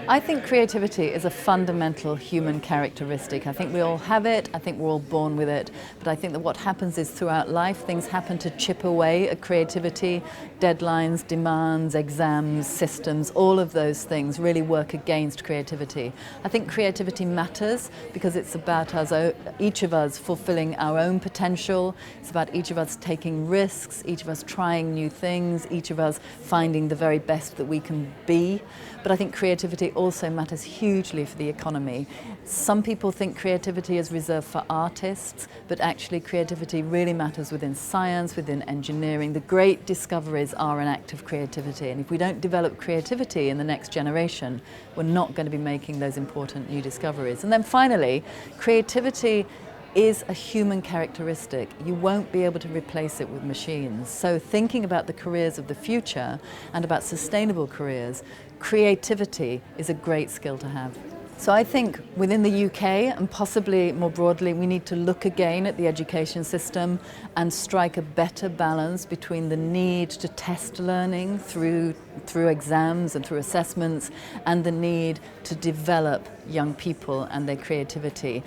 I think creativity is a fundamental human characteristic. I think we all have it, I think we're all born with it, but I think that what happens is throughout life things happen to chip away at creativity. Deadlines, demands, exams, systems, all of those things really work against creativity. I think creativity matters because it's about us, each of us fulfilling our own potential. It's about each of us taking risks, each of us trying new things, each of us finding the very best that we can be. But I think creativity also matters hugely for the economy. Some people think creativity is reserved for artists, but actually creativity really matters within science, within engineering. The great discoveries are an act of creativity, and if we don't develop creativity in the next generation, we're not going to be making those important new discoveries. And then finally, creativity is a human characteristic. You won't be able to replace it with machines. So thinking about the careers of the future and about sustainable careers, creativity is a great skill to have. So I think within the UK and possibly more broadly, we need to look again at the education system and strike a better balance between the need to test learning through exams and through assessments and the need to develop young people and their creativity.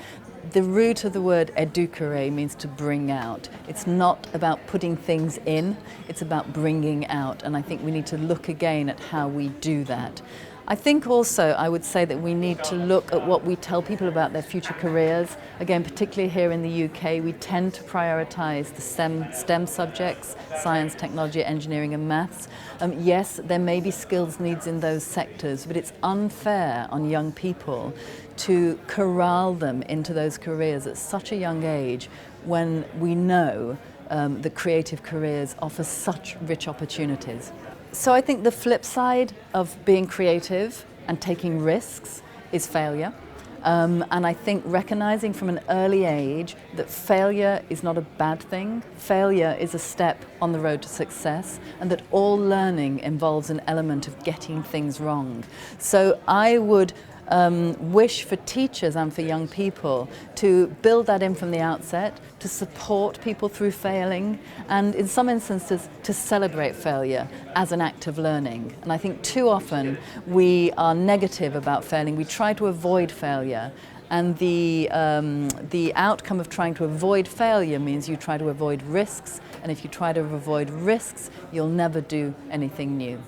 The root of the word educare means to bring out. It's not about putting things in, it's about bringing out, and I think we need to look again at how we do that. I think also I would say that we need to look at what we tell people about their future careers. Again, particularly here in the UK, we tend to prioritise the STEM subjects, science, technology, engineering and maths. Yes, there may be skills needs in those sectors, but it's unfair on young people to corral them into those careers at such a young age when we know that creative careers offer such rich opportunities. So I think the flip side of being creative and taking risks is failure. And I think recognizing from an early age that failure is not a bad thing. Failure is a step on the road to success, and that all learning involves an element of getting things wrong. So I would wish for teachers and for young people to build that in from the outset, to support people through failing, and in some instances to celebrate failure as an act of learning. And I think too often we are negative about failing. We try to avoid failure, and the outcome of trying to avoid failure means you try to avoid risks, and if you try to avoid risks, you'll never do anything new.